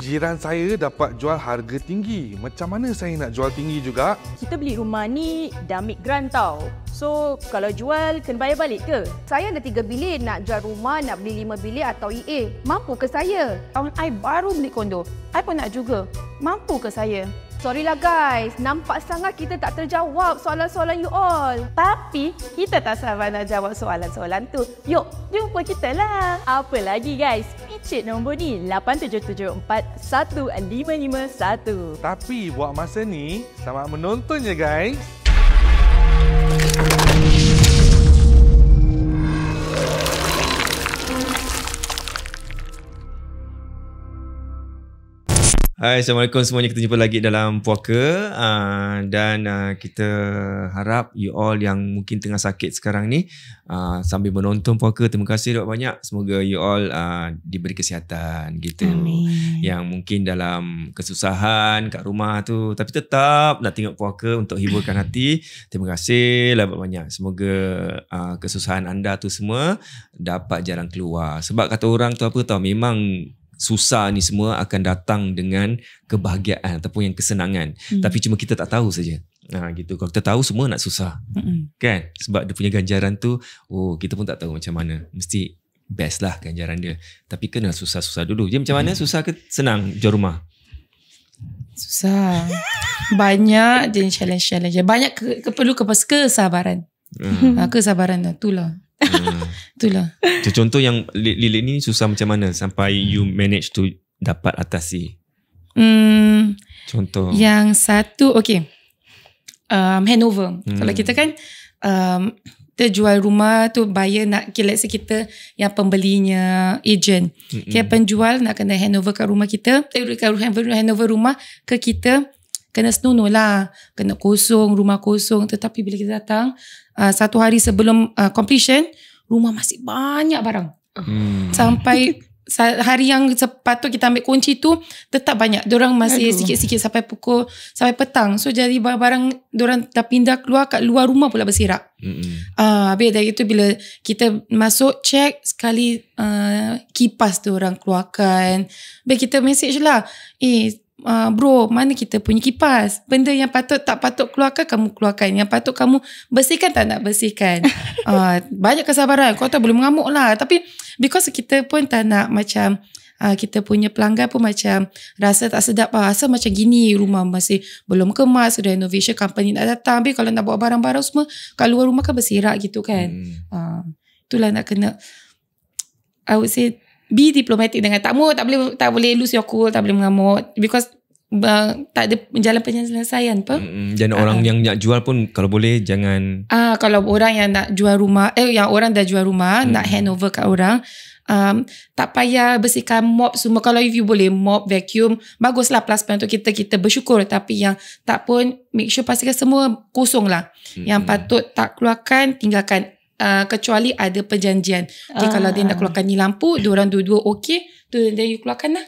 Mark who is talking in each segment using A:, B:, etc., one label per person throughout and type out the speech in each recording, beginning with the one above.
A: jiran saya dapat jual harga tinggi. Macam mana saya nak jual tinggi juga?
B: Kita beli rumah ni dah make grant tau. So, kalau jual, kena bayar balik ke?
C: Saya ada 3 bilik, nak jual rumah, nak beli 5 bilik atau EA. Mampu ke saya?
D: Tahun I baru beli kondo. I pun nak juga. Mampu ke saya?
C: Sorry lah guys, nampak sangat kita tak terjawab soalan-soalan you all.
D: Tapi, kita tak sabar nak jawab soalan-soalan tu. Yuk, jumpa kita lah.
B: Apa lagi guys? Picit nombor ni 87741551.
A: Tapi buat masa ni, selamat menonton je guys.
E: Hai, Assalamualaikum semuanya. Kita jumpa lagi dalam Puaka dan kita harap you all yang mungkin tengah sakit sekarang ni sambil menonton Puaka, terima kasih banyak. Semoga you all diberi kesihatan gitu.
D: Amin.
E: Yang mungkin dalam kesusahan kat rumah tu tapi tetap nak tengok Puaka untuk hiburkan hati. Terima kasih banyak. Semoga kesusahan anda tu semua dapat jalan keluar. Sebab kata orang tu apa tau, memang susah ni semua akan datang dengan kebahagiaan ataupun yang kesenangan. Tapi cuma kita tak tahu saja. Gitu. Kalau kita tahu semua nak susah. Kan? Sebab dia punya ganjaran tu, kita pun tak tahu macam mana. Mesti best lah ganjaran dia. Tapi kena susah-susah dulu. Jadi macam mana? Susah ke senang jual rumah?
D: Susah. Banyak jenis challenge-challenge. Banyak perlu kesabaran. Kesabaran lah. Itulah. Itulah.
E: Contoh yang Lily ni susah macam mana sampai you manage to dapat atasi? Contoh.
D: Yang satu, okay. Handover. Kalau kita kan kita jual rumah tu, buyer nak, let's say kita yang pembelinya agent. Penjual nak kena handover kat rumah kita, handover rumah ke kita, kena senonoh lah, kena kosong, rumah kosong. Tetapi bila kita datang 1 hari sebelum completion, rumah masih banyak barang. Sampai hari yang sepatut kita ambil kunci tu tetap banyak. Diorang masih sikit-sikit sampai petang. So jadi barang diorang dah pindah keluar kat luar rumah pula bersirak. Habis dari itu bila kita masuk check sekali, kipas tu orang keluarkan. Habis kita message lah, bro, mana kita punya kipas? Benda yang tak patut keluarkan, kamu keluarkan. Yang patut kamu bersihkan, tak nak bersihkan. Banyak kesabaran. Kau tak boleh mengamuk lah. Tapi because kita pun tak nak macam kita punya pelanggan pun macam rasa tak sedap lah. Rasa macam gini, rumah masih belum kemas, renovation company nak datang. Habis kalau nak bawa barang-barang semua kat luar rumah kan bersirak gitu kan. Itulah nak kena, I would say, be diplomatic dengan tak boleh lose your cool, tak boleh mengamuk, because tak ada jalan penyelesaian apa.
E: Dan orang yang nak jual pun kalau boleh jangan,
D: kalau orang yang nak jual rumah, yang orang dah jual rumah nak handover kat orang, tak payah bersihkan, mop semua. Kalau if you boleh mop, vacuum, baguslah, plus point untuk kita bersyukur. Tapi yang tak pun, make sure pastikan semua kosong lah. Yang patut tak keluarkan, tinggalkan. Kecuali ada perjanjian. Okay, kalau dia nak keluarkan ni lampu, diorang dua-dua okay, tu dia you keluarkan lah.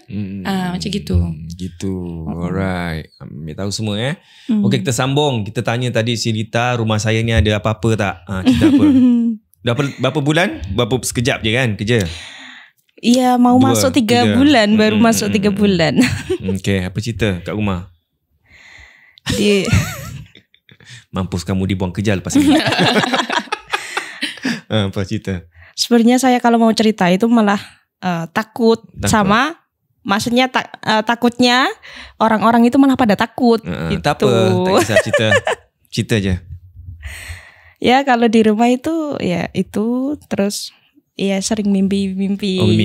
D: Macam gitu.
E: Gitu. Alright. Ambil tahu semua Okay, kita sambung. Kita tanya tadi si Lita, rumah saya ni ada apa-apa tak? Cerita apa? Dah berapa bulan? Sekejap je kan kerja?
F: Ya, mau masuk 3 bulan. Baru masuk 3 bulan.
E: Okay, apa cerita kat rumah? Mampus kamu dibuang kerja lepas ni. Apa cerita?
F: Sebenarnya saya kalau mau cerita itu malah takut. Sama, maksudnya takutnya orang-orang itu malah pada takut. Gitu.
E: Tak apa, tak kisah, cerita je.
F: Ya, kalau di rumah itu ya itu terus ya sering mimpi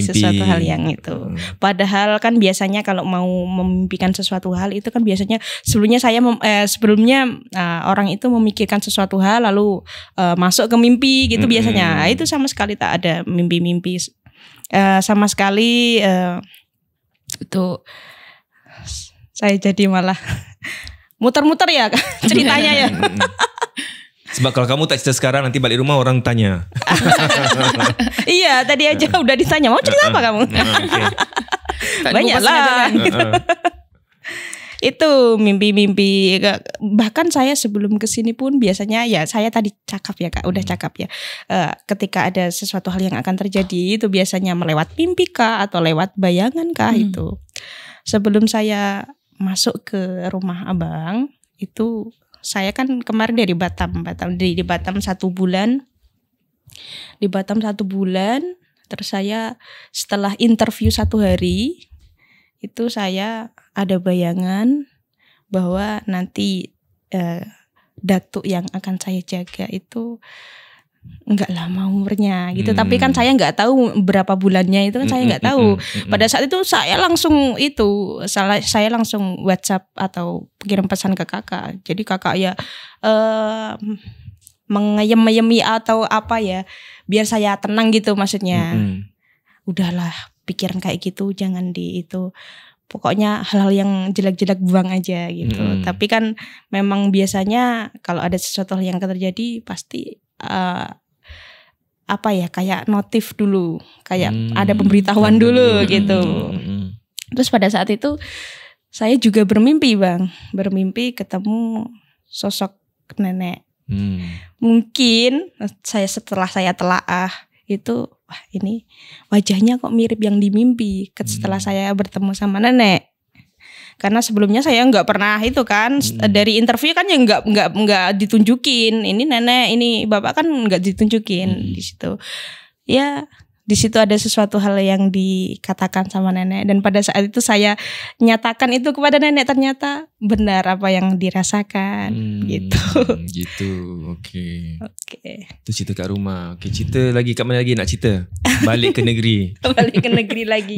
F: sesuatu hal yang itu. Padahal kan biasanya kalau mau memimpikan sesuatu hal itu kan biasanya sebelumnya orang itu memikirkan sesuatu hal lalu masuk ke mimpi gitu biasanya. Itu sama sekali tak ada mimpi-mimpi sama sekali. Itu saya jadi malah muter-muter ya ceritanya ya.
E: Sebab kalau kamu tak cerita sekarang, nanti balik rumah orang tanya.
F: Iya, tadi aja udah ditanya, mau cerita apa kamu? Banyak lah. Itu mimpi-mimpi. Bahkan saya sebelum kesini pun biasanya ya saya tadi cakap ya Kak, udah cakap ya. Ketika ada sesuatu hal yang akan terjadi itu biasanya melewat mimpi kah atau lewat bayangan kah itu. sebelum saya masuk ke rumah abang itu saya kan kemarin dari Batam di Batam 1 bulan. Di Batam 1 bulan, terus saya setelah interview 1 hari itu saya ada bayangan bahwa nanti datuk yang akan saya jaga itu enggak lama umurnya gitu. Tapi kan saya enggak tahu berapa bulannya itu kan saya enggak tahu. Pada saat itu saya langsung WhatsApp atau kirim pesan ke kakak. Jadi kakak ya mengayem-ayemi atau apa ya, biar saya tenang gitu maksudnya. Udahlah, pikiran kayak gitu jangan di itu. Pokoknya hal-hal yang jelek-jelek buang aja gitu. Tapi kan memang biasanya kalau ada sesuatu yang terjadi pasti apa ya, kayak notif dulu, kayak ada pemberitahuan dulu gitu. Terus pada saat itu saya juga bermimpi Bang, ketemu sosok nenek. Mungkin setelah saya telaah itu, wah ini wajahnya kok mirip yang di mimpi setelah saya bertemu sama nenek. Karena sebelumnya saya nggak pernah itu kan, dari interview kan ya nggak ditunjukin ini nenek ini bapak kan nggak ditunjukin di situ. Ya di situ ada sesuatu hal yang dikatakan sama nenek, dan pada saat itu saya nyatakan itu kepada nenek, ternyata benar apa yang dirasakan gitu.
E: Gitu, oke. Itu cerita kat rumah. Oke, cerita lagi kat mana lagi nak cerita? Balik ke negeri.
F: Balik ke negeri lagi.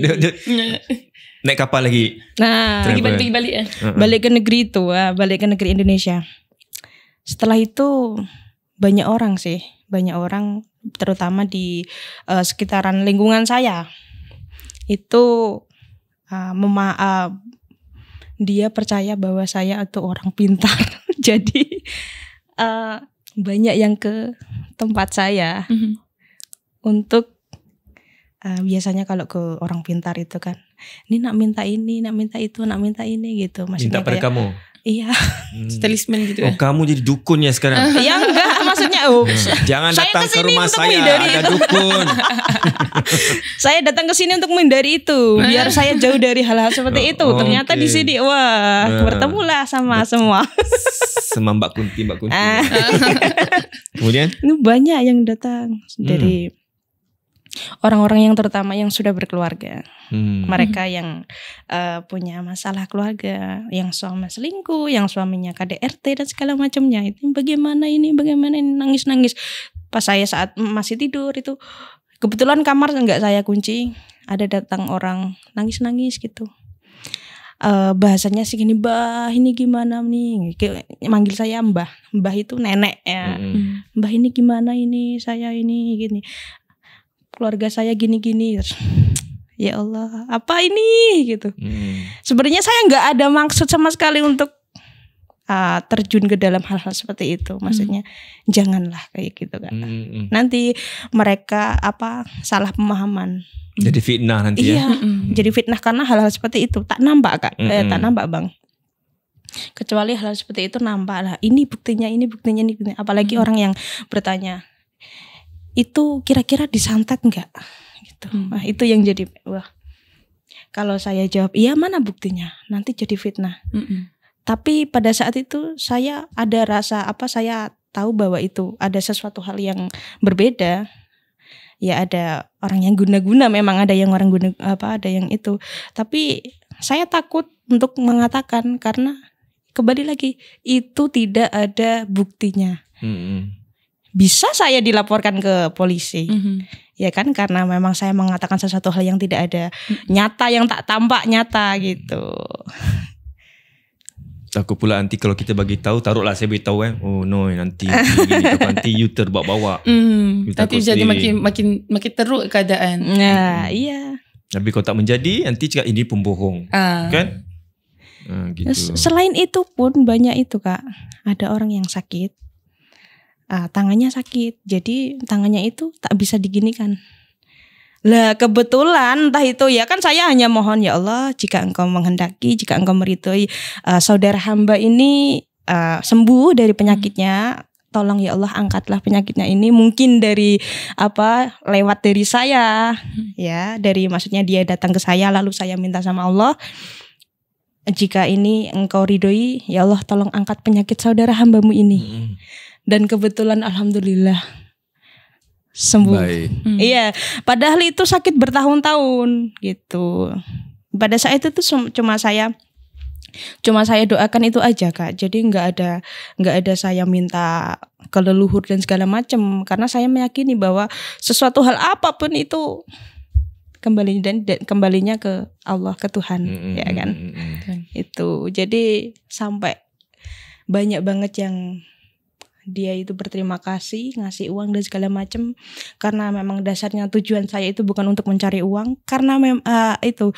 E: Naik kapal lagi.
F: Nah,
D: pergi balik ya.
F: Balik ke negeri itu, balik ke negeri Indonesia. Setelah itu banyak orang terutama di sekitaran lingkungan saya itu dia percaya bahwa saya itu orang pintar. Jadi banyak yang ke tempat saya untuk biasanya kalau ke orang pintar itu kan, ini nak minta ini, nak minta itu, nak minta ini gitu. Maksudnya
E: minta pada kamu?
F: Iya.
D: Talisman gitu.
E: Oh, kamu jadi dukunnya sekarang?
F: Ya enggak, maksudnya
E: jangan datang ke rumah saya, ada dukun.
F: Saya datang ke sini untuk menghindari itu, biar saya jauh dari hal-hal seperti itu. Ternyata di sini wah, bertemulah sama semua.
E: Sama Mbak Kunti. Kemudian?
F: Ini banyak yang datang dari orang-orang yang terutama yang sudah berkeluarga. Mereka yang punya masalah keluarga, yang suami selingkuh, yang suaminya KDRT dan segala macamnya. Itu bagaimana ini nangis-nangis. Pas saya saat masih tidur itu, kebetulan kamar enggak saya kunci, ada datang orang nangis-nangis gitu. Bahasanya segini, Mbah ini gimana nih, manggil saya Mbah itu nenek ya. Mbah ini gimana ini, saya ini gini, keluarga saya gini-gini. Ya Allah, apa ini gitu. Sebenarnya saya nggak ada maksud sama sekali untuk terjun ke dalam hal-hal seperti itu. Maksudnya janganlah kayak gitu kan. Nanti mereka salah pemahaman.
E: Jadi fitnah nanti ya.
F: Jadi fitnah karena hal-hal seperti itu tak nampak Kak. Tak nampak Bang. Kecuali hal seperti itu nampak lah. Ini buktinya. Apalagi orang yang bertanya, itu kira-kira disantet enggak? Gitu. Nah, itu yang jadi wah. Kalau saya jawab, iya mana buktinya? Nanti jadi fitnah. Tapi pada saat itu saya ada rasa saya tahu bahwa itu ada sesuatu hal yang berbeda. Ya ada orang yang guna-guna, memang ada yang orang guna ada yang itu. Tapi saya takut untuk mengatakan karena kembali lagi itu tidak ada buktinya. Bisa saya dilaporkan ke polisi, ya kan, karena memang saya mengatakan sesuatu hal yang tidak ada nyata, yang tak tampak nyata gitu.
E: Takut pula nanti kalau kita bagi tahu, taruhlah saya beritahu oh no nanti nanti you terbawa-bawa.
D: Tapi jadi makin teruk keadaan.
F: Nah, iya.
E: Tapi kalau tak menjadi, nanti cakap ini pembohong, kan? Gitu.
F: Selain itu pun banyak itu Kak, ada orang yang sakit. Tangannya sakit, jadi tangannya itu tak bisa diginikan. Lah kebetulan entah itu ya kan, saya hanya mohon ya Allah, jika engkau menghendaki, jika engkau meridhoi saudara hamba ini sembuh dari penyakitnya, tolong ya Allah angkatlah penyakitnya ini. Mungkin dari lewat dari saya, ya dari maksudnya dia datang ke saya lalu saya minta sama Allah, jika ini engkau ridhoi, ya Allah tolong angkat penyakit saudara hambamu ini. Dan kebetulan alhamdulillah sembuh.
E: Baik.
F: Iya, padahal itu sakit bertahun-tahun gitu. Pada saat itu tuh cuma saya doakan itu aja Kak. Jadi nggak ada saya minta ke leluhur dan segala macam, karena saya meyakini bahwa sesuatu hal apapun itu kembalinya ke Allah, ke Tuhan, ya kan. Itu jadi sampai banyak banget yang dia itu berterima kasih, ngasih uang dan segala macam, karena memang dasarnya tujuan saya itu bukan untuk mencari uang, karena itu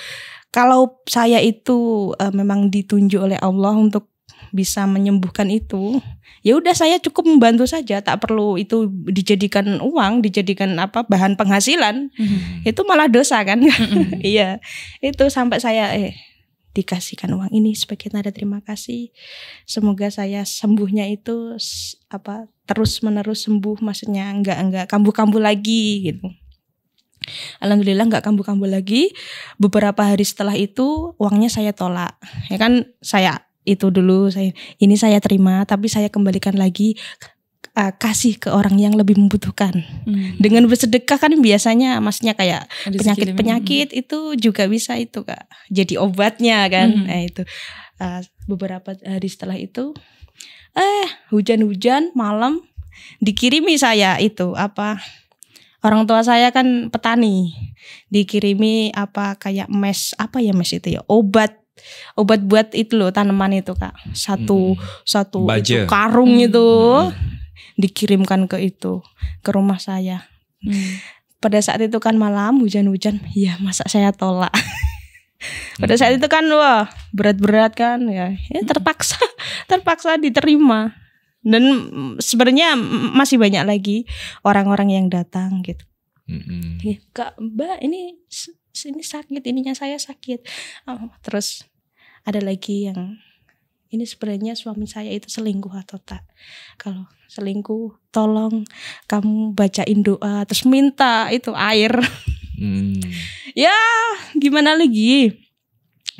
F: kalau saya itu memang ditunjuk oleh Allah untuk bisa menyembuhkan itu, ya udah saya cukup membantu saja, tak perlu itu dijadikan uang, dijadikan bahan penghasilan. Itu malah dosa kan. Iya, itu sampai saya dikasihkan uang ini sebagai tanda terima kasih. Semoga saya sembuhnya itu terus menerus sembuh, maksudnya enggak kambuh-kambuh lagi gitu. Alhamdulillah enggak kambuh-kambuh lagi. Beberapa hari setelah itu uangnya saya tolak. Ya kan, saya itu dulu ini saya terima, tapi saya kembalikan lagi, kasih ke orang yang lebih membutuhkan. Dengan bersedekah kan biasanya maksudnya kayak penyakit itu juga bisa itu Kak, jadi obatnya kan. Itu beberapa hari setelah itu hujan-hujan malam dikirimi saya itu orang tua saya kan petani, dikirimi kayak mes itu ya, obat buat itu loh, tanaman itu Kak, satu itu karung itu dikirimkan ke rumah saya. Pada saat itu kan malam hujan-hujan, ya masa saya tolak. Pada saat itu kan berat-berat kan ya, terpaksa diterima. Dan sebenarnya masih banyak lagi orang-orang yang datang gitu. Kak, Mbak ini sakit, ininya saya sakit. Terus ada lagi yang ini sebenarnya suami saya itu selingkuh atau tak. Kalau selingkuh, tolong kamu bacain doa, terus minta itu air. Ya gimana lagi,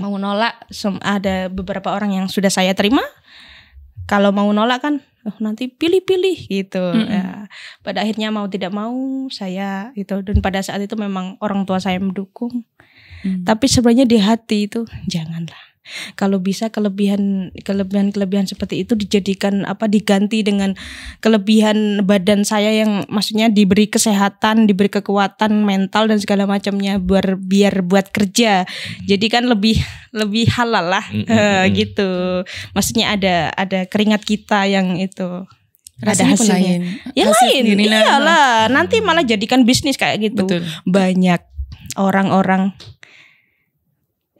F: mau nolak ada beberapa orang yang sudah saya terima. Kalau mau nolak kan nanti pilih-pilih gitu. Ya, pada akhirnya mau tidak mau saya itu, dan pada saat itu memang orang tua saya mendukung. Tapi sebenarnya di hati itu janganlah. Kalau bisa kelebihan seperti itu dijadikan diganti dengan kelebihan badan saya yang maksudnya diberi kesehatan, diberi kekuatan mental dan segala macamnya biar buat kerja. Jadi kan lebih halal lah gitu. Maksudnya ada keringat kita yang itu. Ada hasilnya. Lain. Iyalah, nanti malah jadikan bisnis kayak gitu. Betul. Banyak orang-orang,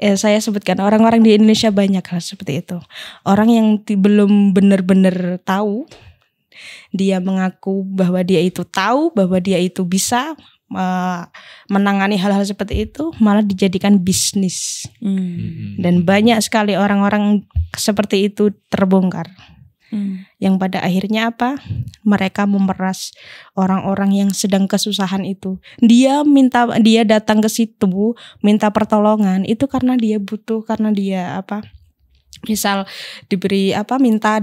F: saya sebutkan orang-orang di Indonesia banyak hal seperti itu. Orang yang belum benar-benar tahu, dia mengaku bahwa dia itu tahu, bahwa dia itu bisa menangani hal-hal seperti itu, malah dijadikan bisnis. Dan banyak sekali orang-orang seperti itu terbongkar. Yang pada akhirnya mereka memeras orang-orang yang sedang kesusahan itu. Dia datang ke situ minta pertolongan itu karena dia butuh, karena dia misal diberi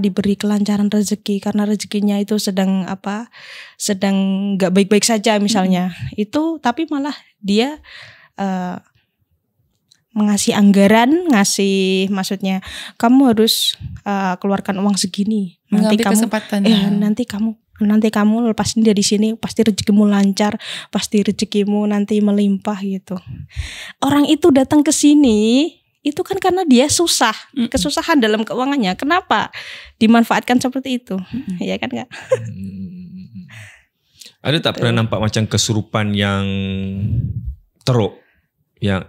F: diberi kelancaran rezeki, karena rezekinya itu sedang nggak baik-baik saja misalnya. Itu tapi malah dia ngasih anggaran, maksudnya kamu harus keluarkan uang segini. Nanti kamu lepas ini dari sini pasti rezekimu lancar, pasti rezekimu nanti melimpah gitu. Orang itu datang ke sini itu kan karena dia kesusahan dalam keuangannya. Kenapa dimanfaatkan seperti itu? Ya kan Kak?
E: Ada tak pernah nampak macam kesurupan yang teruk, yang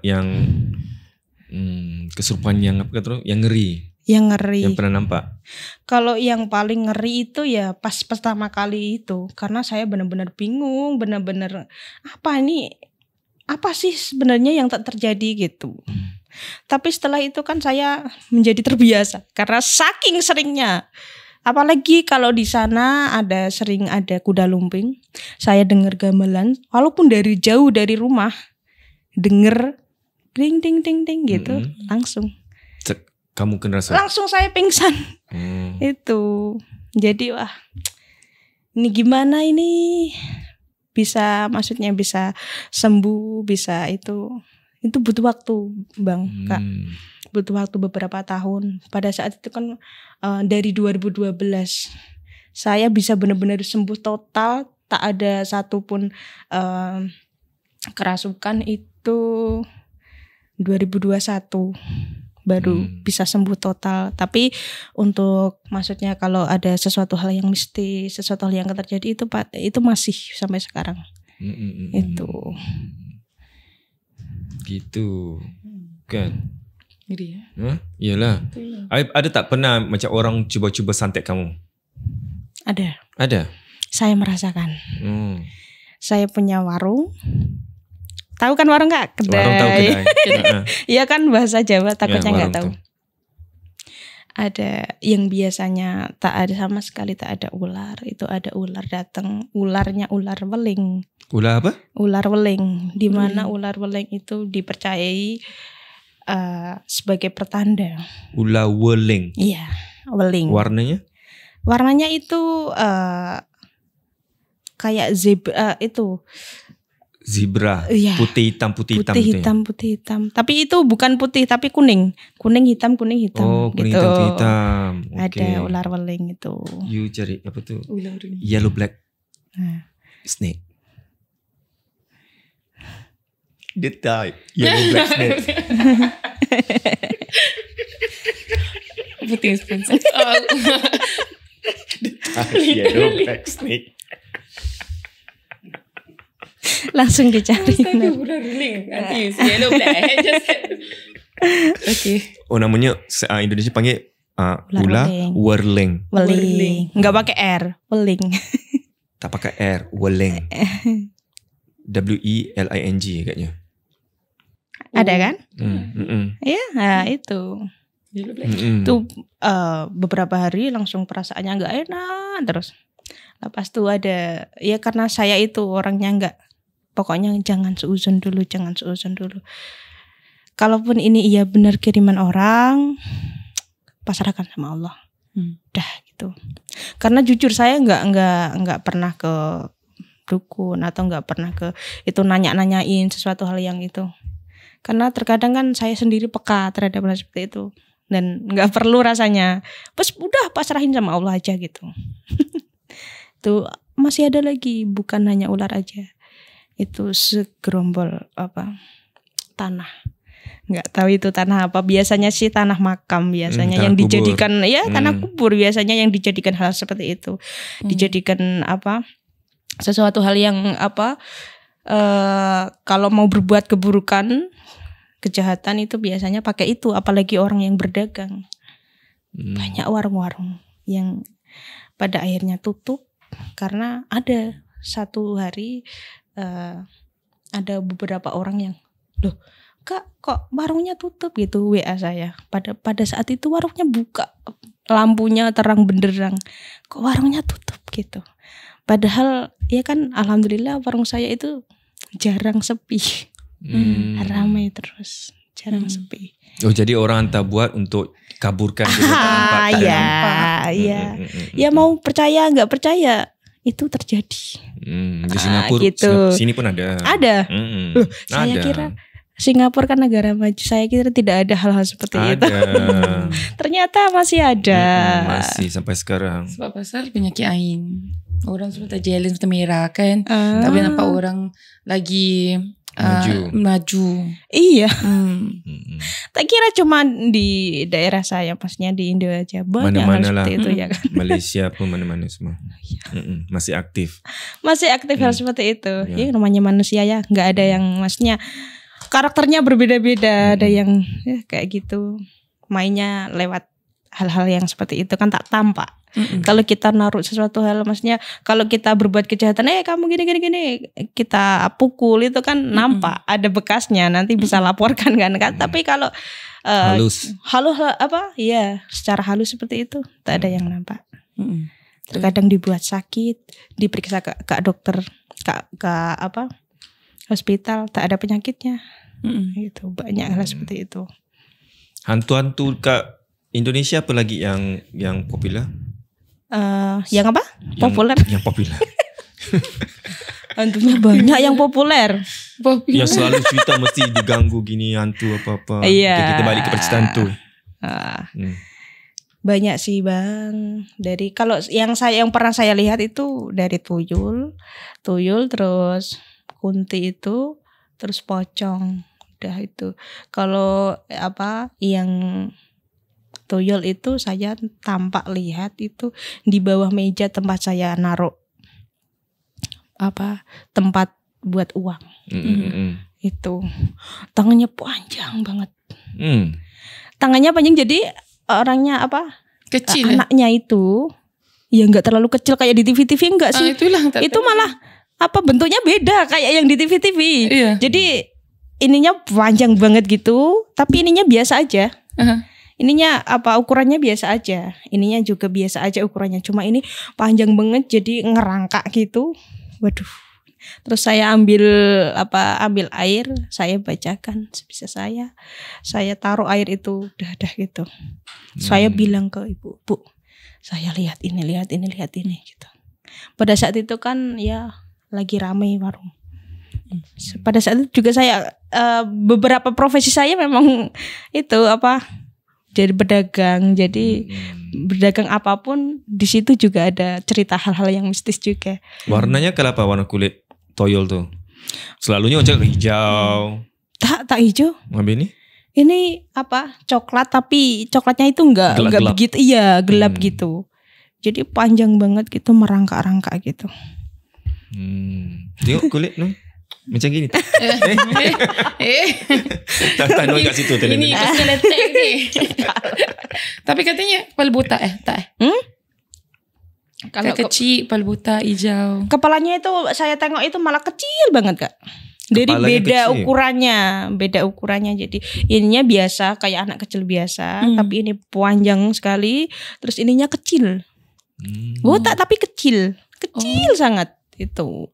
E: kesurupan yang yang ngeri?
F: Yang ngeri. Yang
E: pernah nampak?
F: Kalau yang paling ngeri itu ya pas pertama kali itu, karena saya benar-benar bingung, benar-benar apa sih sebenarnya yang tak terjadi gitu. Tapi setelah itu kan saya menjadi terbiasa karena saking seringnya. Apalagi kalau di sana sering ada kuda lumping, saya dengar gamelan, walaupun dari jauh dari rumah, dengar ding ding ding ding gitu, langsung.
E: Kamu kena rasa?
F: Langsung saya pingsan. Itu. Jadi wah, ini gimana ini? Maksudnya bisa sembuh, bisa itu butuh waktu, Bang, Kak. Butuh waktu beberapa tahun. Pada saat itu kan dari 2012 saya bisa benar-benar sembuh total, tak ada satupun kerasukan. Itu 2021 baru bisa sembuh total. Tapi untuk maksudnya kalau ada sesuatu hal yang mistis, sesuatu hal yang akan terjadi itu masih sampai sekarang. Itu. Gitu.
E: Kan?
D: Jadi ya.
E: Iyalah. Ada tak pernah macam orang cuba-cuba santet kamu?
F: Ada. Saya merasakan. Saya punya warung. Tahu kan warung Kak? Kedai.
E: Warung tahu kedai.
F: Iya kan bahasa Jawa takutnya nggak tahu.
E: Tahu.
F: Ada yang biasanya tak ada sama sekali, tak ada ular. Itu ada ular datang. Ularnya ular weling.
E: Ular apa?
F: Ular weling. Di mana ular weling itu dipercayai sebagai pertanda.
E: Ular weling.
F: Iya, weling.
E: Warnanya?
F: Warnanya itu kayak zebra itu.
E: Zebra.
F: Iya.
E: Putih hitam
F: Putih hitam. Tapi itu bukan putih tapi kuning. Kuning hitam.
E: Oh, kuning
F: gitu.
E: hitam. Okay.
F: Ada ular weling itu.
E: You cari apa tuh?
D: Ular ini.
E: Yellow black snake. The type yellow black snake.
D: Putih sponsor.
E: Yellow black snake.
F: Langsung dicari.
D: Ular ring. Nanti yellow black. Okay.
E: Oh, namanya Indonesia panggil ular weling.
F: Weling. Enggak pakai R, weling.
E: Tak pakai R, weling. WELING kayaknya.
F: Ada kan? Iya, itu. Itu beberapa hari langsung perasaannya nggak enak terus. Lepas itu ada, ya karena saya itu orangnya nggak, pokoknya jangan seuzon dulu. Kalaupun ini iya benar kiriman orang, pasrahkan sama Allah. Dah gitu. Karena jujur saya nggak pernah ke dukun atau nggak pernah ke itu nanyain sesuatu hal yang itu. Karena terkadang kan saya sendiri peka terhadap hal seperti itu dan nggak perlu rasanya. Pas udah pasrahin sama Allah aja gitu. Itu masih ada lagi, bukan hanya ular aja. Itu segerombol tanah. Nggak tahu itu tanah apa. Biasanya sih tanah makam biasanya yang dijadikan kubur. Tanah kubur biasanya yang dijadikan hal seperti itu. Dijadikan sesuatu hal yang kalau mau berbuat keburukan, kejahatan itu biasanya pakai itu, apalagi orang yang berdagang. Banyak warung-warung yang pada akhirnya tutup karena ada satu hari ada beberapa orang yang, loh Kak kok warungnya tutup gitu, WA saya. Pada saat itu warungnya buka, lampunya terang benderang, kok warungnya tutup gitu. Padahal ya kan alhamdulillah warung saya itu jarang sepi. Ramai terus, jarang sepi.
E: Oh, jadi orang hantar buat untuk kaburkan nampak. Ya mau percaya nggak percaya itu terjadi. Di Singapura gitu. Sini pun ada. Saya kira Singapura kan negara maju, saya kira tidak ada hal-hal seperti itu. Ternyata masih ada. Masih sampai sekarang.
D: Sebab pasal penyakit ain. Orang semua tak jalan seperti merah kan. Tak boleh nampak orang lagi maju. Iya. Tak kira cuma di daerah saya, maksudnya di Indo aja. Banyak hal seperti itu ya kan.
E: Malaysia pun mana-mana semua. Masih aktif.
F: Masih aktif hal seperti itu. Ya namanya manusia ya. Gak ada yang maksudnya karakternya berbeda-beda. Ada yang kayak gitu. Mainnya lewat hal-hal yang seperti itu kan tak tampak. Kalau kita naruh sesuatu hal, maksudnya kalau kita berbuat kejahatan, kamu gini, kita pukul itu kan nampak, ada bekasnya, nanti bisa laporkan kan. Tapi kalau halus secara halus seperti itu tak ada yang nampak. Terkadang dibuat sakit, diperiksa ke dokter, ke hospital, tak ada penyakitnya. Itu banyak hal seperti itu.
E: Hantu-hantu Kak Indonesia apa lagi yang popular?
F: Yang apa? Populer.
E: Yang popular.
F: Hantunya banyak yang populer.
E: Yang selalu cerita mesti diganggu gini hantu apa-apa.
F: Iya.
E: Okay, kita balik ke perceraian tu.
F: Banyak sih bang. Dari kalau yang pernah saya lihat itu dari tuyul terus kunti itu, terus pocong. Udah itu. Kalau yang tuyul itu saya tampak lihat itu di bawah meja tempat saya naruh tempat buat uang. Itu tangannya panjang banget. Tangannya panjang jadi orangnya
D: Kecil.
F: Anaknya itu ya nggak terlalu kecil kayak di TV-TV enggak sih. Itu malah bentuknya beda kayak yang di TV-TV.
D: Iya.
F: Jadi ininya panjang banget gitu, tapi ininya biasa aja. Ininya ukurannya biasa aja. Ininya juga biasa aja ukurannya. Cuma ini panjang banget jadi ngerangkak gitu. Waduh. Terus saya ambil air, saya bacakan sebisa saya. Saya taruh air itu dah gitu. Saya bilang ke ibu, "Bu, saya lihat ini gitu." Pada saat itu kan ya lagi ramai warung. Pada saat itu juga saya beberapa profesi saya memang itu jadi pedagang. Jadi berdagang apapun di situ juga ada cerita hal-hal yang mistis juga.
E: Warnanya kenapa warna kulit toyol tuh? Selalunya cakap hijau.
F: Tak hijau.
E: Habis ini?
F: Ini coklat tapi coklatnya itu enggak begitu. Iya, gelap gitu. Jadi panjang banget gitu, merangkak-rangkak gitu.
E: Tengok kulit tu. Macam gini. Tak tahu kat situ tadi.
D: Ini pasal letak ni. Tapi katanya kepala buta tak. Kalau kecil, kepala buta, hijau.
F: Kepalanya itu saya tengok itu malah kecil banget Kak. Jadi
E: Kepalanya
F: beda ukurannya. Jadi ininya biasa kayak anak kecil biasa, tapi ini panjang sekali. Terus ininya kecil. Botak tapi kecil sangat itu.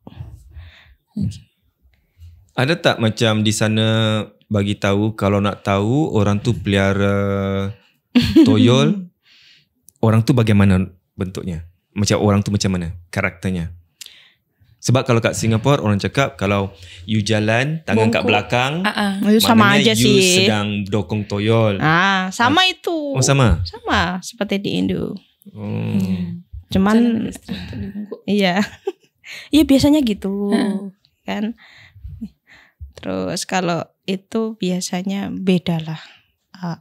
E: Ada tak macam di sana bagi tahu kalau nak tahu orang tu pelihara toyol, orang tu bagaimana bentuknya? Macam orang tu macam mana karakternya? Sebab kalau kat Singapura orang cakap kalau you jalan tangan kat belakang,
F: sama aja
E: you
F: sih.
E: sedang dokong toyol.
F: Sama itu.
E: Oh sama?
F: Sama seperti di Indo. Cuman iya. Iya biasanya gitu kan. Terus kalau itu biasanya beda lah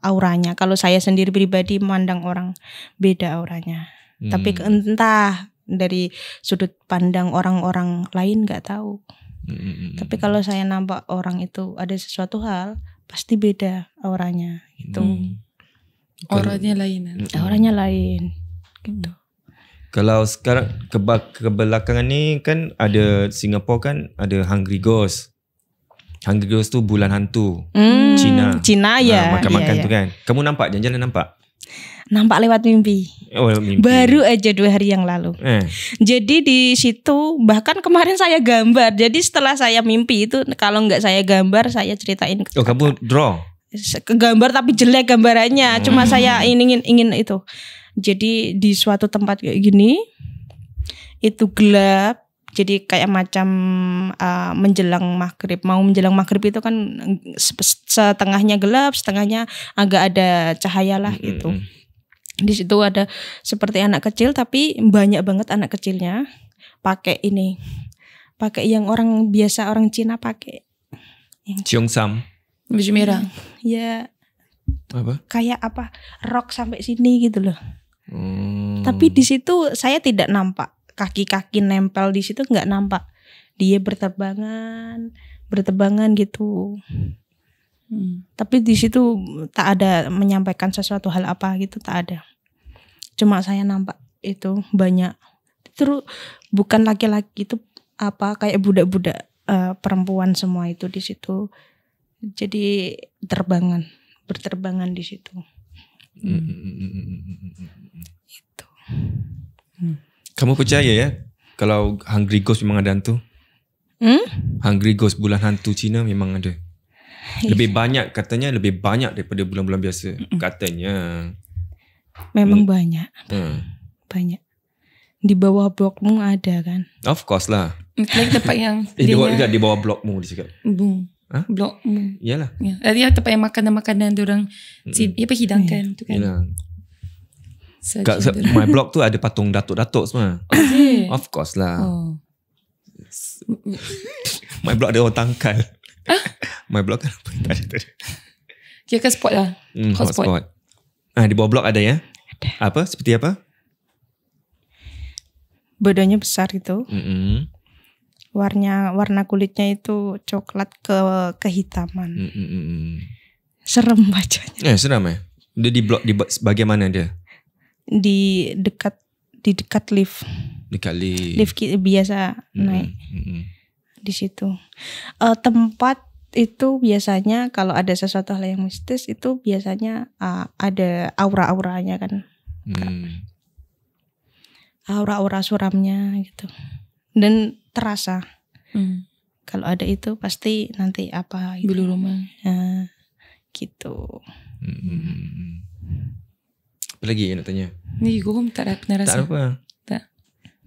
F: auranya. Kalau saya sendiri pribadi memandang orang beda auranya. Tapi entah dari sudut pandang orang-orang lain nggak tahu. Tapi kalau saya nampak orang itu ada sesuatu hal, pasti beda auranya gitu.
D: Auranya lain.
F: Auranya lain gitu.
E: Kalau sekarang kebelakangan ni kan ada Singapura kan ada Hungry Ghost. Hungry Ghost tu bulan hantu. Cina ya. Makan-makan tu kan. Kamu nampak jalan-jalan nampak?
F: Nampak lewat mimpi.
E: Mimpi.
F: Baru aja 2 hari yang lalu. Jadi di situ bahkan kemarin saya gambar. Jadi setelah saya mimpi itu kalau nggak saya gambar saya ceritain ke kakak.
E: Kamu draw?
F: Gambar tapi jelek gambarannya. Cuma saya ingin itu. Jadi di suatu tempat kayak gini itu gelap. Jadi kayak macam menjelang maghrib. Mau menjelang maghrib itu kan setengahnya gelap, setengahnya agak ada cahaya lah gitu. Di situ ada seperti anak kecil tapi banyak banget anak kecilnya. Pakai yang orang biasa orang Cina pakai.
E: Cheongsam.
D: Baju merah.
F: Ya.
E: Apa?
F: Kayak rok sampai sini gitu loh. Tapi di situ saya tidak nampak kaki-kaki nempel di situ, nggak nampak. Dia berterbangan gitu. Tapi di situ tak ada menyampaikan sesuatu hal apa gitu, tak ada. Cuma saya nampak itu banyak. Terus bukan laki-laki itu kayak budak-budak perempuan semua itu di situ. Jadi berterbangan di situ. Itu.
E: Kamu percaya ya kalau Hungry Ghost memang ada hantu? Hungry Ghost bulan hantu Cina memang ada. Lebih banyak katanya, lebih banyak daripada bulan-bulan biasa katanya.
F: Memang banyak.
E: Hmm.
F: Banyak. Di bawah blokmu ada kan?
E: Of course lah.
D: Lagi tempat yang
E: Di bawah blokmu dia cakap. Hah?
D: Blokmu.
E: Iyalah.
D: Ya. Ada tempat yang makanan-makanan diorang hidangkan tu kan.
E: Iyalah.
D: Saja
E: Kat my block tu ada patung datuk-datuk semua.
D: Okay.
E: Of course lah.
D: Oh.
E: My block ada orang tangkal. My block kan apa tadi?
D: Kira kan spot lah.
E: Hotspot. Di bawah blok ada ya? Apa? Seperti apa?
F: Badannya besar itu.
E: Mm-mm.
F: Warna kulitnya itu coklat kehitaman.
E: Mm-mm.
F: Serem bacanya.
E: Seram ya? Dia di blok di bagian mana dia?
F: Di dekat lift.
E: Dekat lift.
F: Lift biasa naik di situ. Tempat itu biasanya kalau ada sesuatu hal yang mistis itu biasanya ada aura-auranya kan. Aura-aura suramnya gitu. Dan terasa. Kalau ada itu pasti nanti apa gitu.
D: Bulu rumah.
F: Gitu.
E: Apa lagi yang nak tanya?
D: Ni gue tak pernah rasa.
E: Tak apa.
D: Tak.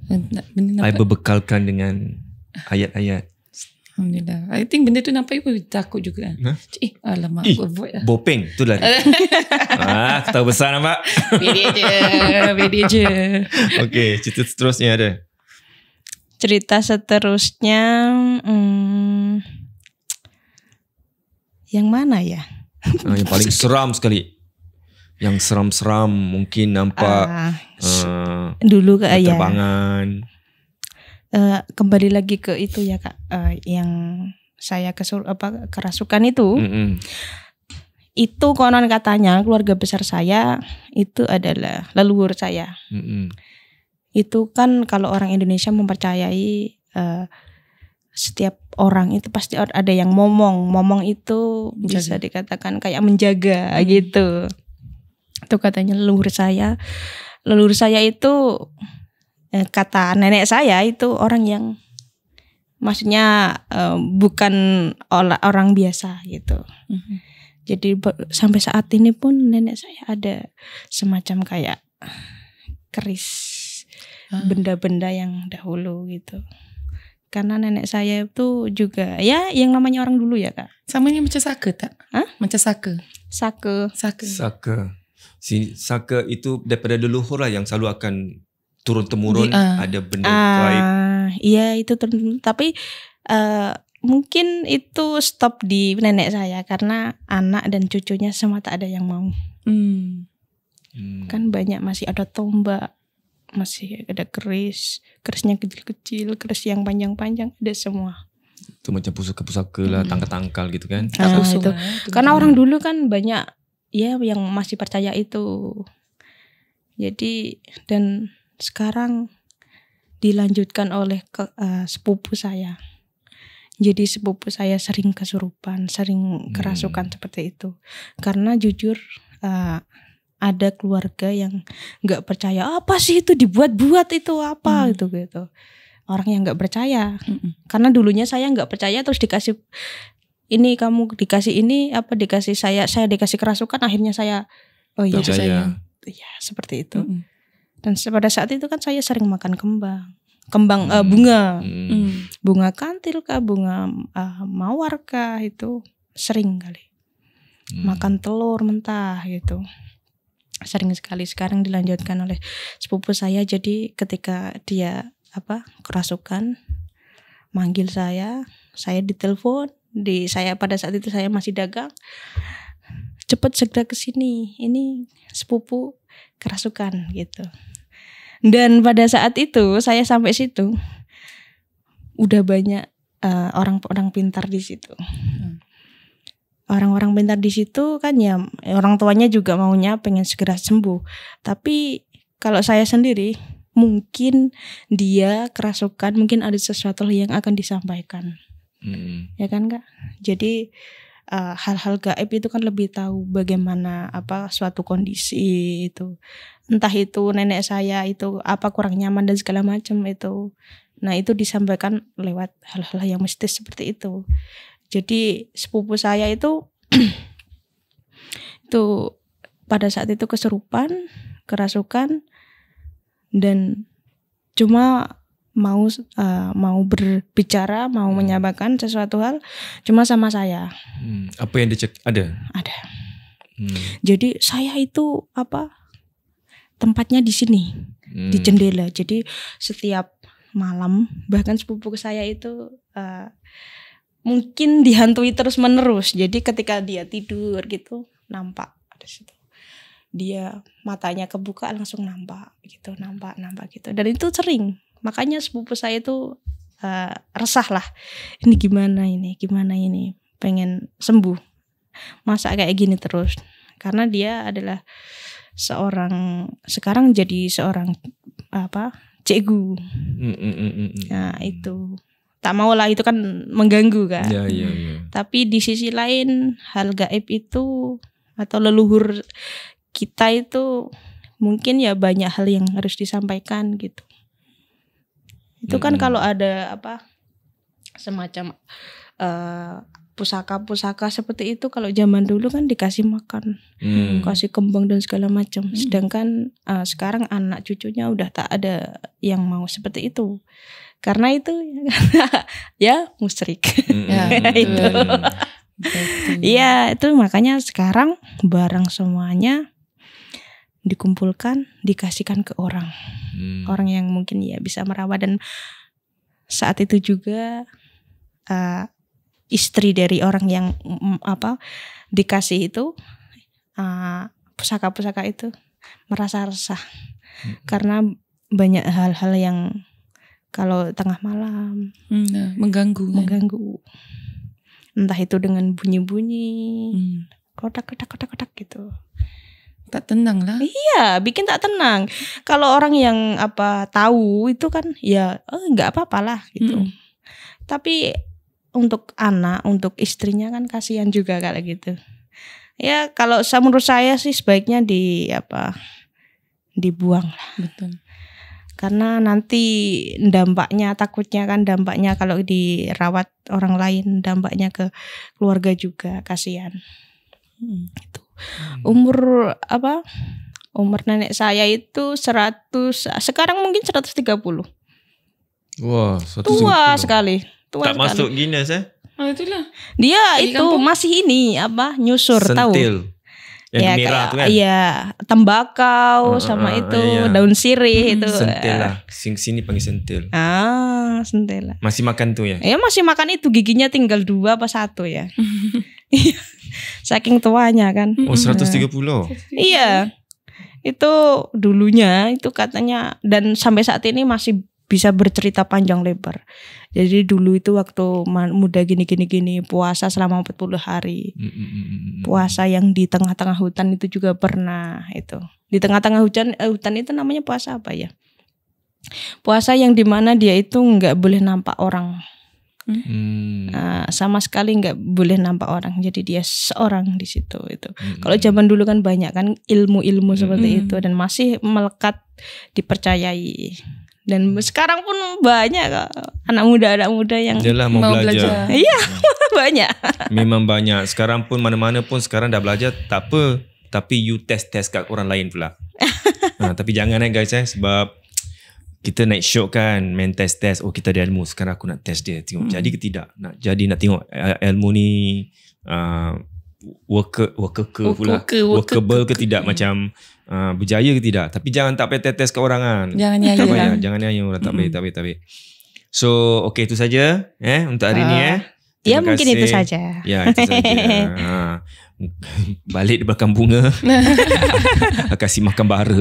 D: Benda
E: I
D: nampak.
E: berbekalkan dengan ayat-ayat.
D: Alhamdulillah. I think benda tu nampak pun takut juga. Alamak. Avoid lah.
E: Bopeng tu lah. Ketawa besar nampak.
D: Beda je.
E: Okay, cerita seterusnya ada.
F: Cerita seterusnya yang mana ya?
E: Yang paling seram sekali. Yang seram-seram mungkin nampak
F: dulu Kak ya.
E: terbangan.
F: Kembali lagi ke itu ya Kak, yang saya kerasukan itu. Itu konon katanya keluarga besar saya itu adalah leluhur saya. Itu kan kalau orang Indonesia mempercayai setiap orang itu pasti ada yang momong itu bisa dikatakan kayak menjaga gitu. Itu katanya leluhur saya. Leluhur saya itu kata nenek saya itu orang yang maksudnya bukan orang biasa gitu. Jadi sampai saat ini pun nenek saya ada semacam kayak keris benda-benda yang dahulu gitu. Karena nenek saya itu juga ya yang namanya orang dulu ya Kak.
D: Sama ni macam saka tak? Macam saka.
F: Saka.
E: Saka itu daripada leluhur lah yang selalu akan turun-temurun ada benda gaib.
F: Iya itu tapi mungkin itu stop di nenek saya karena anak dan cucunya semua tak ada yang mau. Kan banyak masih ada tombak, masih ada kerisnya kecil-kecil, keris yang panjang-panjang ada semua.
E: Itu macam pusaka-pusaka lah, tangkal-tangkal gitu kan.
F: Itu. Karena orang dulu kan banyak ya yang masih percaya itu. Jadi dan sekarang dilanjutkan oleh sepupu saya. Jadi sepupu saya sering kesurupan, sering kerasukan seperti itu. Karena jujur ada keluarga yang nggak percaya apa sih itu dibuat-buat itu apa gitu. Orang yang nggak percaya. Karena dulunya saya nggak percaya terus dikasih ini kamu dikasih ini apa dikasih saya dikasih kerasukan akhirnya saya
E: percaya.
F: Ya seperti itu. Dan pada saat itu kan saya sering makan bunga, bunga kantil kah, bunga mawar kah itu sering kali. Makan telur mentah gitu, sering sekali. Sekarang dilanjutkan oleh sepupu saya. Jadi ketika dia kerasukan, manggil saya ditelepon. Saya pada saat itu saya masih dagang. Cepat segera ke sini. Ini sepupu kerasukan gitu. Dan pada saat itu saya sampai situ udah banyak orang-orang pintar di situ. Orang-orang pintar di situ kan ya orang tuanya juga maunya pengen segera sembuh. Tapi kalau saya sendiri mungkin dia kerasukan, mungkin ada sesuatu yang akan disampaikan. Ya kan Kak? Jadi hal-hal gaib itu kan lebih tahu bagaimana suatu kondisi itu. Entah itu nenek saya itu apa kurang nyaman dan segala macam itu. Nah itu disampaikan lewat hal-hal yang mistis seperti itu. Jadi sepupu saya itu itu pada saat itu kesurupan kerasukan dan cuma mau berbicara, mau menyampaikan sesuatu hal cuma sama saya.
E: Apa yang dia ada?
F: Ada. Jadi saya itu tempatnya di sini, di jendela. Jadi setiap malam bahkan sepupu saya itu mungkin dihantui terus menerus. Jadi ketika dia tidur gitu nampak ada situ. Dia matanya kebuka langsung nampak gitu. Dan itu sering. Makanya sepupu saya itu resah lah. Ini gimana ini? Pengen sembuh. Masa kayak gini terus? Karena dia adalah sekarang jadi seorang cikgu. Nah itu tak mau lah, itu kan mengganggu kan.
E: Ya.
F: Tapi di sisi lain hal gaib itu atau leluhur kita itu mungkin ya banyak hal yang harus disampaikan gitu. Itu kan kalau ada semacam pusaka-pusaka seperti itu, kalau zaman dulu kan dikasih makan, kasih kembang dan segala macam. Sedangkan sekarang anak cucunya udah tak ada yang mau seperti itu. Karena itu ya musyrik. Itu. Iya, itu makanya sekarang barang semuanya dikumpulkan, dikasihkan ke orang. Orang yang mungkin ya bisa merawat. Dan saat itu juga istri dari orang yang dikasih itu pusaka-pusaka itu merasa resah. Karena banyak hal-hal yang kalau tengah malam
D: mengganggu.
F: Entah itu dengan bunyi-bunyi, kotak gitu.
D: Tak tenang lah.
F: Iya, bikin tak tenang. Kalau orang yang tahu itu kan ya nggak apa-apalah gitu. Tapi untuk anak, untuk istrinya kan kasihan juga kayak gitu. Ya kalau menurut saya sih sebaiknya dibuang lah.
D: Betul.
F: Karena nanti dampaknya kalau dirawat orang lain, dampaknya ke keluarga juga kasihan. Itu. Umur nenek saya itu 100, sekarang mungkin 130.
E: Wah, 130.
F: Tua sekali.
E: Tak masuk Guinness
F: Itulah. Dia itu masih nyusur tahu.
E: Sentil. Yang merah tu kan?
F: Iya, tembakau sama itu daun sirih itu.
E: Sentil lah. Sini panggil sentil.
F: Sentil lah.
E: Masih makan tu ya?
F: Ya masih makan itu, giginya tinggal 2 apa 1 ya. Saking tuanya kan.
E: 130.
F: Iya. Itu dulunya itu katanya, dan sampai saat ini masih bisa bercerita panjang lebar. Jadi dulu itu waktu muda gini puasa selama 40 hari. Puasa yang di tengah-tengah hutan itu juga pernah itu. Di tengah-tengah hutan itu namanya puasa apa ya? Puasa yang dimana dia itu nggak boleh nampak orang. Sama sekali nggak boleh nampak orang. Jadi dia seorang di situ itu. Kalau zaman dulu kan banyak kan ilmu-ilmu seperti itu dan masih melekat dipercayai. Dan sekarang pun banyak anak muda yang
E: mau belajar.
F: Iya, banyak.
E: Memang banyak. Sekarang pun mana-mana pun sekarang dah belajar, tak apa. Tapi you test kat orang lain pula. Tapi jangan guys sebab kita naik show kan, main test. Oh kita ada ilmu, sekarang aku nak test dia. Tengok jadi ke tidak. Nak tengok ilmu ni workable ke tidak, macam berjaya ke tidak. Tapi jangan tak payah test ke orang kan.
D: Jangan nyanyi.
E: Jangan nyanyi orang tak baik. So okay, itu saja untuk hari ni
F: Ya mungkin itu saja.
E: Ya itu saja. Balik di belakang bunga. Kasih makan bara.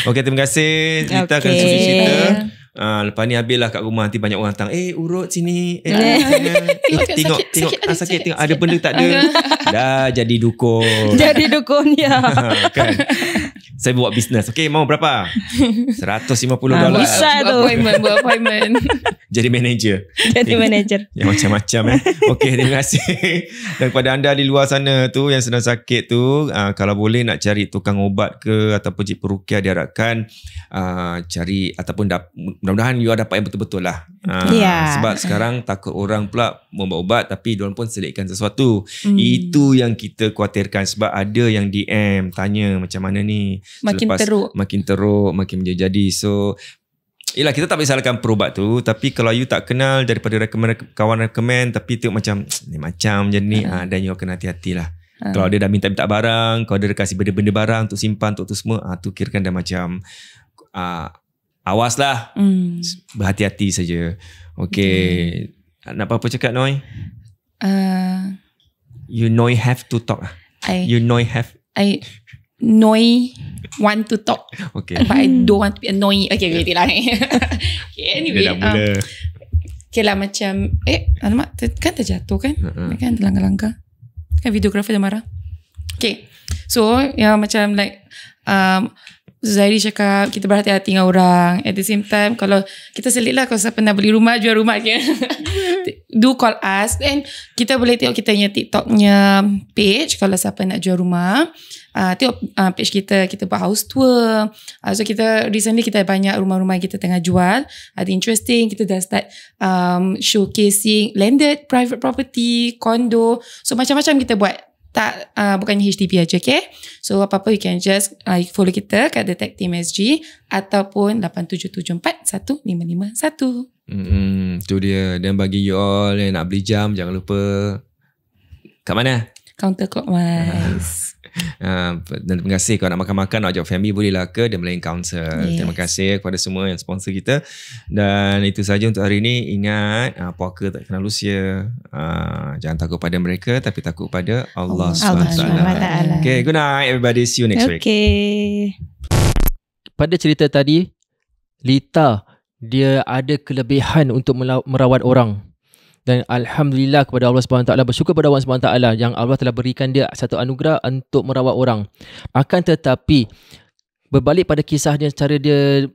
E: Okay, terima kasih. Kita akan susun cerita. Lepas ni habislah kat rumah, nanti banyak orang datang, urut sini, tengok sakit, tengok ada benda tak ada. Dah jadi dukun.
F: Jadi dukun ya.
E: Kan? Saya buat bisnes. Okay, mau berapa? $150.
F: Bisa tu.
D: Buat appointment.
E: jadi manager.
F: Jadi manager.
E: Yang macam-macam Okey, terima kasih. Dan kepada anda di luar sana tu yang sedang sakit tu, kalau boleh nak cari tukang ubat ke ataupun cik perukia, diharapkan cari ataupun mudah-mudahan you dapat yang betul-betul lah. Sebab sekarang takut orang pula membuat ubat tapi diorang pun selitkan sesuatu. Itu yang kita khawatirkan, sebab ada yang DM tanya macam mana ni,
D: Makin teruk,
E: makin menjadi. So yelah, kita tak boleh salahkan perubat tu, tapi kalau you tak kenal daripada kawan rekomen tapi tengok macam ni macam je ni, dan you kena hati-hati lah. Kalau dia dah minta barang, kalau dia dah kasih benda-benda barang untuk simpan untuk tu semua, tu kirakan dah macam awas lah. Berhati-hati saja. Okay. Nak apa-apa cakap, Noi? You know have to talk. You know have.
D: I want to talk.
E: Okay.
D: But I don't want to be annoying. Okay, lah. Okay, anyway.
E: Dia dah mula.
D: Okay lah, macam alamak, kan terjatuh kan? Kan terlanggar-langgar. Kan videographer dah marah. Okay. So, macam like Zairi cakap kita berhati-hati dengan orang. At the same time, kalau kita selit lah, kalau siapa nak beli rumah, jual rumah je. Do call us. And kita boleh tengok kita punya TikToknya page kalau siapa nak jual rumah. Tengok page kita buat house tour. So kita recently kita banyak rumah-rumah yang kita tengah jual. Ada interesting. Kita dah start showcasing landed private property, condo. So macam-macam kita buat. Tak, bukannya HDB aja, okay? So apa-apa you can just follow kita kat The Tech Team SG ataupun 87741551.
E: Tu dia. Dan bagi you all yang nak beli jam, jangan lupa kat mana?
D: Counterclockwise.
E: Dan terima kasih. Kalau nak makan-makan, nak ajak family, bolehlah ke The Malayan Council. Terima kasih kepada semua yang sponsor kita. Dan itu saja untuk hari ini. Ingat, puaka tak kenal usia. Jangan takut pada mereka, tapi takut pada Allah SWT. Okay, good night everybody. See you next week.
G: Pada cerita tadi, Lita dia ada kelebihan untuk merawat orang. Dan Alhamdulillah kepada Allah SWT, bersyukur kepada Allah SWT yang Allah telah berikan dia satu anugerah untuk merawat orang. Akan tetapi berbalik pada kisahnya, cara dia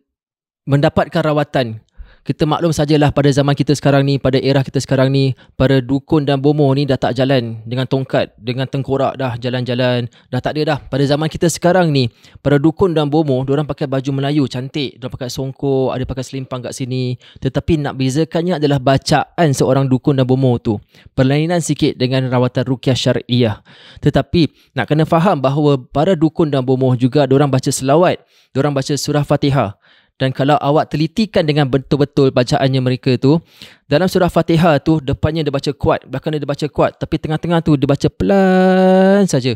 G: mendapatkan rawatan, kita maklum sajalah pada zaman kita sekarang ni, pada era kita sekarang ni, para dukun dan bomoh ni dah tak jalan dengan tongkat, dengan tengkorak dah jalan-jalan, dah tak ada dah. Pada zaman kita sekarang ni, para dukun dan bomoh, diorang pakai baju Melayu cantik, diorang pakai songkok, ada pakai selimpang kat sini. Tetapi nak bezakannya adalah bacaan seorang dukun dan bomoh tu. Perlainan sikit dengan rawatan ruqyah syariah. Tetapi nak kena faham bahawa para dukun dan bomoh juga diorang baca selawat, diorang baca surah Fatihah. Dan kalau awak telitikan dengan betul-betul bacaannya mereka tu, dalam surah Fatihah tu, depannya dia baca kuat, belakangnya dia baca kuat, tapi tengah-tengah tu dia baca pelan saja.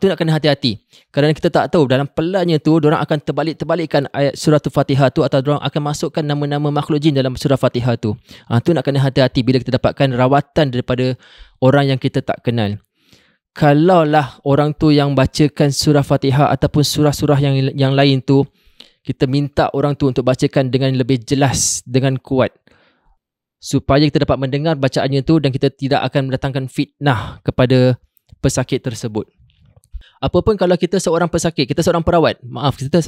G: Tu nak kena hati-hati. Kerana kita tak tahu dalam pelannya tu, diorang akan terbalikkan ayat surah Fatihah tu, atau diorang akan masukkan nama-nama makhluk jin dalam surah Fatihah tu. Tu nak kena hati-hati bila kita dapatkan rawatan daripada orang yang kita tak kenal. Kalaulah orang tu yang bacakan surah Fatihah ataupun surah-surah yang lain tu, kita minta orang tu untuk bacakan dengan lebih jelas, dengan kuat, supaya kita dapat mendengar bacaannya tu dan kita tidak akan mendatangkan fitnah kepada pesakit tersebut. Apapun kalau kita seorang pesakit, kita seorang perawat, kita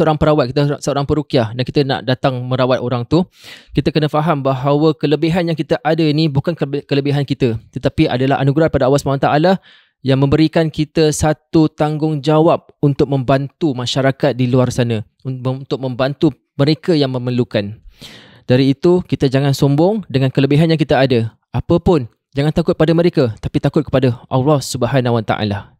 G: seorang peruqyah dan kita nak datang merawat orang tu, kita kena faham bahawa kelebihan yang kita ada ni bukan kelebihan kita, tetapi adalah anugerah pada Allah SWT yang memberikan kita satu tanggungjawab untuk membantu masyarakat di luar sana, untuk membantu mereka yang memerlukan. Dari itu, kita jangan sombong dengan kelebihan yang kita ada. Apa pun, jangan takut pada mereka, tapi takut kepada Allah Subhanahu Wa Taala.